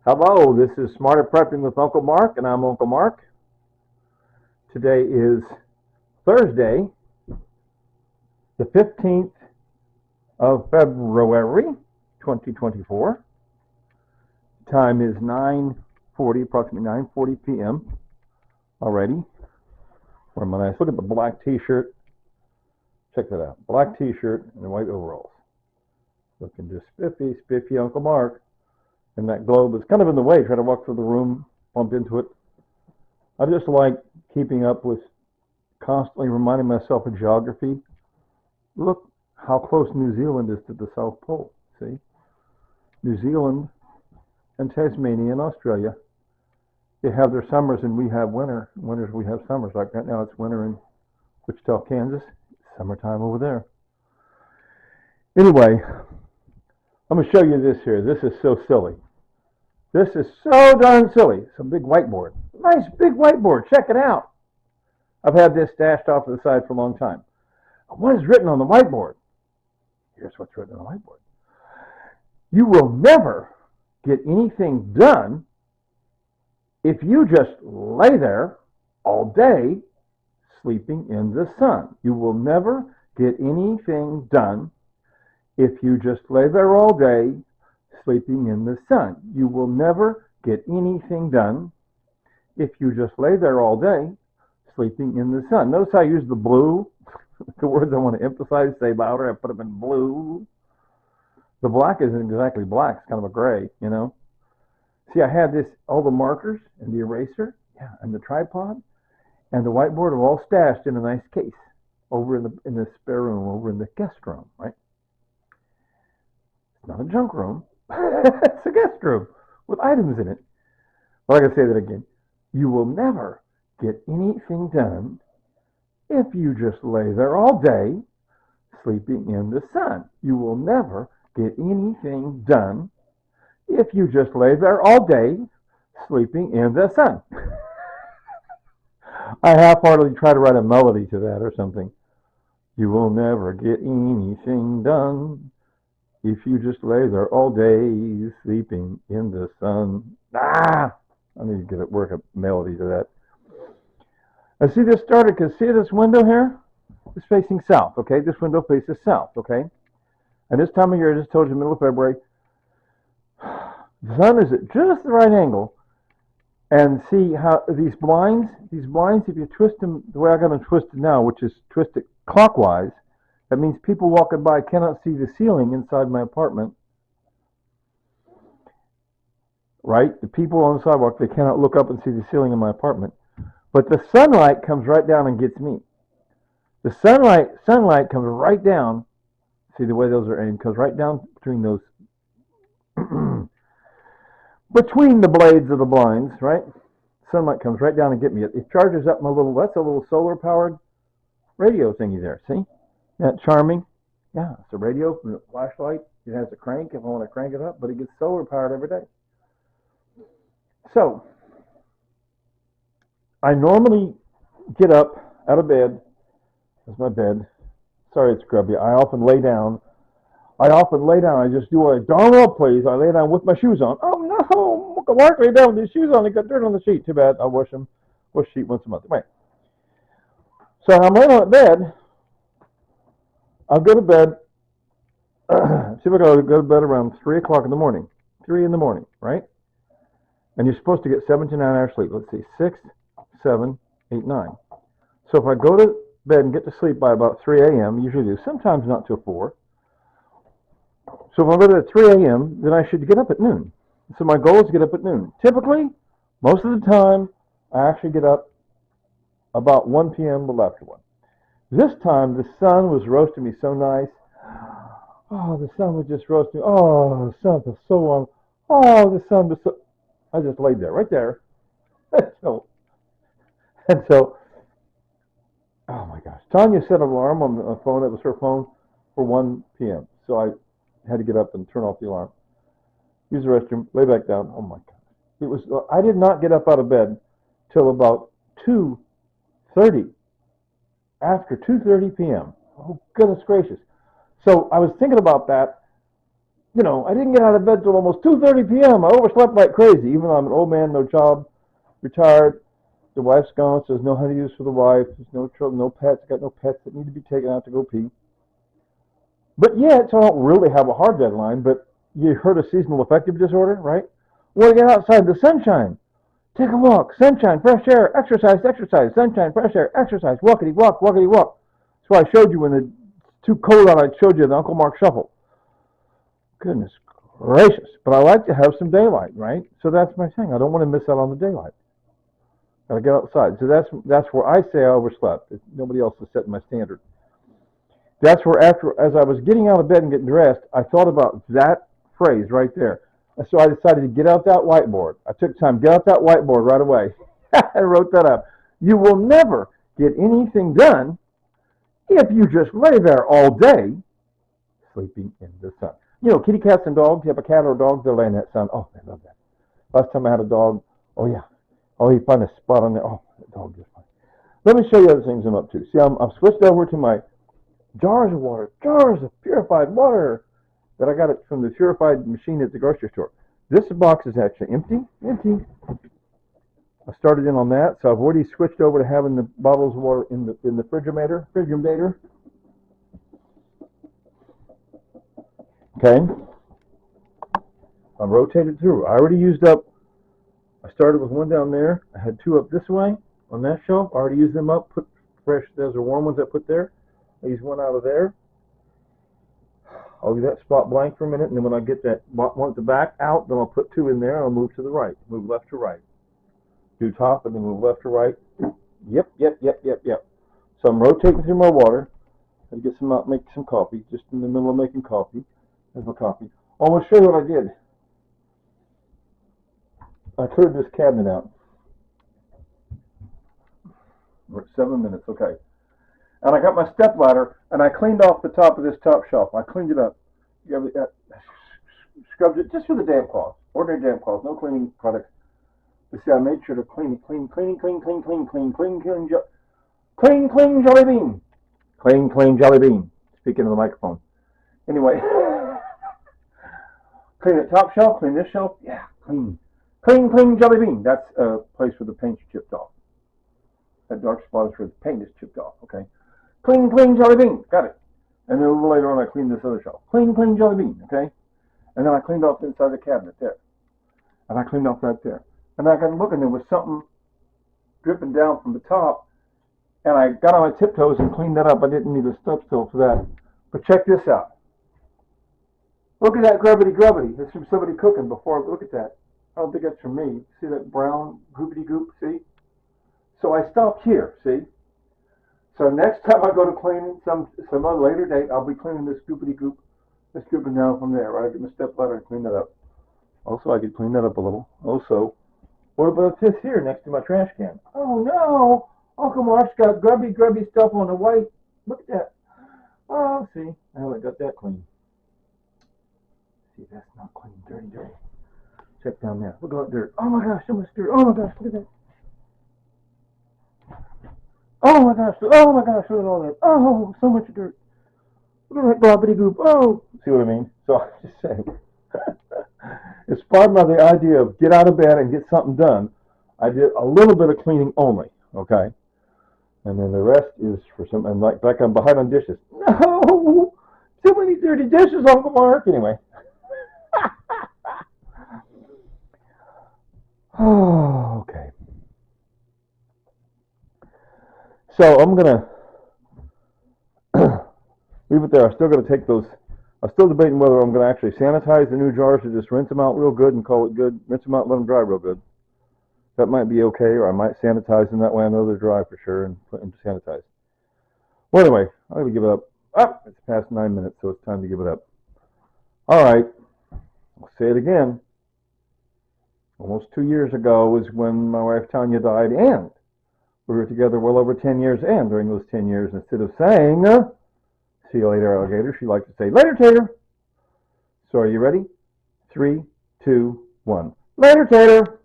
Hello, this is Smarter Prepping with Uncle Mark, and I'm Uncle Mark. Today is Thursday, the 15th of February, 2024. Time is 9:40, approximately 9:40 p.m. already. Wearing my nice, look at the black t-shirt. Check that out. Black t-shirt and white overalls. Looking just spiffy Uncle Mark. And that globe is kind of in the way. Try to walk through the room, bump into it. I just like keeping up with constantly reminding myself of geography. Look how close New Zealand is to the South Pole. See? New Zealand and Tasmania and Australia, they have their summers and we have winter. Winters, we have summers. Like right now, it's winter in Wichita, Kansas. It's summertime over there. Anyway, I'm going to show you this here. This is so silly. This is so darn silly. It's a big whiteboard. Nice big whiteboard. Check it out. I've had this stashed off to the side for a long time. What is written on the whiteboard? Here's what's written on the whiteboard. You will never get anything done if you just lay there all day sleeping in the sun. You will never get anything done if you just lay there all day sleeping in the sun. You will never get anything done if you just lay there all day sleeping in the sun. Notice I use the blue. The words I want to emphasize, say louder, I put them in blue. The black isn't exactly black. It's kind of a gray, you know. See, I had this, all the markers and the eraser, and the tripod, and the whiteboard are all stashed in a nice case over in the spare room, over in the guest room, right? It's not a junk room. It's a guest room with items in it. Well, I can say that again. You will never get anything done if you just lay there all day sleeping in the sun. You will never get anything done if you just lay there all day sleeping in the sun. I half-heartedly try to write a melody to that or something. You will never get anything done if you just lay there all day sleeping in the sun. I need to work a melody to that. I see this started because see this window here? It's facing south, okay? This window faces south, okay? And this time of year, I just told you, middle of February, the sun is at just the right angle. And see how these blinds, if you twist them the way I got them twisted now, which is twisted clockwise, that means people walking by cannot see the ceiling inside my apartment. Right? The people on the sidewalk, they cannot look up and see the ceiling in my apartment. But the sunlight comes right down and gets me. The sunlight comes right down. See the way those are aimed, comes right down between those, between the blades of the blinds, right? Sunlight comes right down and get me. It charges up that's a little solar powered radio thingy there. See? Isn't that charming? Yeah, it's a radio, flashlight. It has a crank if I want to crank it up, but it gets solar powered every day. So, I normally get up out of bed. That's my bed. Sorry it's grubby. I often lay down. I just do what I darn well please. I lay down with my shoes on. Oh no! Uncle Mark lay down with his shoes on. He got dirt on the sheet. Too bad. I wash them. Wash the sheet once a month. Right. So I'm laying on bed. I'll go to bed. See if I go to bed around 3 o'clock in the morning. 3 in the morning, right? And you're supposed to get 7 to 9 hours sleep. Let's see, 6, 7, 8, 9. So if I go to bed and get to sleep by about 3 a.m., usually do, sometimes not till 4. So if I go to 3 a.m., then I should get up at noon. So my goal is to get up at noon. Typically, most of the time, I actually get up about 1 p.m. a little after 1. This time, the sun was roasting me so nice. Oh, the sun was just roasting me. Oh, the sun was so warm. Oh, the sun was so... I just laid there, right there. so, oh my gosh. Tanya set an alarm on the phone. It was her phone for 1 p.m. So I had to get up and turn off the alarm. Use the restroom, lay back down. Oh my God. I did not get up out of bed till about 2:30. After 2:30 p.m. Oh, goodness gracious. So I was thinking about that I didn't get out of bed till almost 2:30 p.m. I overslept like crazy, even though I'm an old man, no job, retired. The wife's gone, so there's no honeydews for the wife. There's no children, no pets. Got no pets that need to be taken out to go pee. But yet, so I don't really have a hard deadline. But you heard of seasonal affective disorder, right? Want to get outside the sunshine. Take a walk, sunshine, fresh air, exercise, exercise, sunshine, fresh air, exercise, walkity walk, walkity walk. That's why I showed you when it's too cold out, I showed you the Uncle Mark Shuffle. Goodness gracious. But I like to have some daylight, right? So that's my thing. I don't want to miss out on the daylight. Gotta get outside. So that's where I say I overslept. Nobody else is setting my standard. That's where as I was getting out of bed and getting dressed, I thought about that phrase right there. And so I decided to get out that whiteboard. I took time to get out that whiteboard right away. I wrote that up. You will never get anything done if you just lay there all day sleeping in the sun. Kitty cats and dogs, you have a cat or a dog, they're laying in that sun. Oh, I love that. Last time I had a dog, oh yeah. Oh, you find a spot on there. Oh, that dog is fine. Let me show you other things I'm up to. See, I'm switched over to my jars of water, jars of purified water that I got it from the purified machine at the grocery store. This box is actually empty. I started in on that, so I've already switched over to having the bottles of water in the refrigerator. Okay. I'm rotated through. I already used up. I started with one down there. I had two up this way on that shelf. I already used them up. Put fresh. Those are warm ones I put there. I used one out of there. I'll leave that spot blank for a minute, and then when I get that one at the back out, then I'll put two in there, and I'll move to the right. Move left to right. Do top, and then move left to right. Yep. So I'm rotating through my water. I get some out, make some coffee, just in the middle of making coffee. There's my coffee. I want to show you what I did. I cleared this cabinet out. We're at 7 minutes, okay. And I got my step ladder, and I cleaned off the top of this top shelf. I cleaned it up. Scrubbed it just with a damp cloth. Ordinary damp cloth, no cleaning products. But see, I made sure to clean, clean, Jolly Bean. Clean, Jolly Bean. Speaking of the microphone. Anyway. Clean the top shelf, clean this shelf. Yeah, clean, Jolly Bean. That's a place where the paint's chipped off. That dark spot is where the paint is chipped off, okay? Clean, Jolly Bean. Got it. And then a little later on, I cleaned this other shelf. Clean, Jolly Bean, okay? And then I cleaned off the inside of the cabinet there. And I cleaned off that there. And I got looking, there was something dripping down from the top. And I got on my tiptoes and cleaned that up. I didn't need a stub stool for that. But check this out. Look at that grubbity. That's from somebody cooking before. Look at that. I don't think that's from me. See that brown goopity goop? See? So I stopped here, see? So next time I go to clean some other later date, I'll be cleaning this goopity goop that's dripping down from there, right? I get my step ladder and clean that up. Also, I could clean that up a little. Also, what about this here next to my trash can? Oh no! Uncle Mark's got grubby stuff on the white. Look at that. Oh, see? I haven't got that clean. See, that's not clean. Dirty. Check down there. Look at that dirt. Oh my gosh, so much dirt. Oh my gosh, look at that. Oh my gosh, look at all that. Oh, so much dirt. Look at that globbity goop. Oh, see what I mean? So I'm just saying. Inspired by the idea of get out of bed and get something done, I did a little bit of cleaning only, okay? And then the rest is for some, and like I'm behind on dishes. No! Too many dirty dishes, Uncle Mark. Anyway. Oh, okay. So I'm going to leave it there. I'm still going to take those. I'm still debating whether I'm going to actually sanitize the new jars or just rinse them out real good and call it good. Rinse them out and let them dry real good. That might be okay, or I might sanitize them. That way I know they're dry for sure and put them to sanitize. Well, anyway, I'm going to give it up. It's past 9 minutes, so it's time to give it up. All right. I'll say it again. Almost 2 years ago was when my wife Tanya died, and we were together well over 10 years, and during those 10 years, instead of saying, see you later, alligator, she liked to say, later, tater. So are you ready? 3, 2, 1. Later, tater.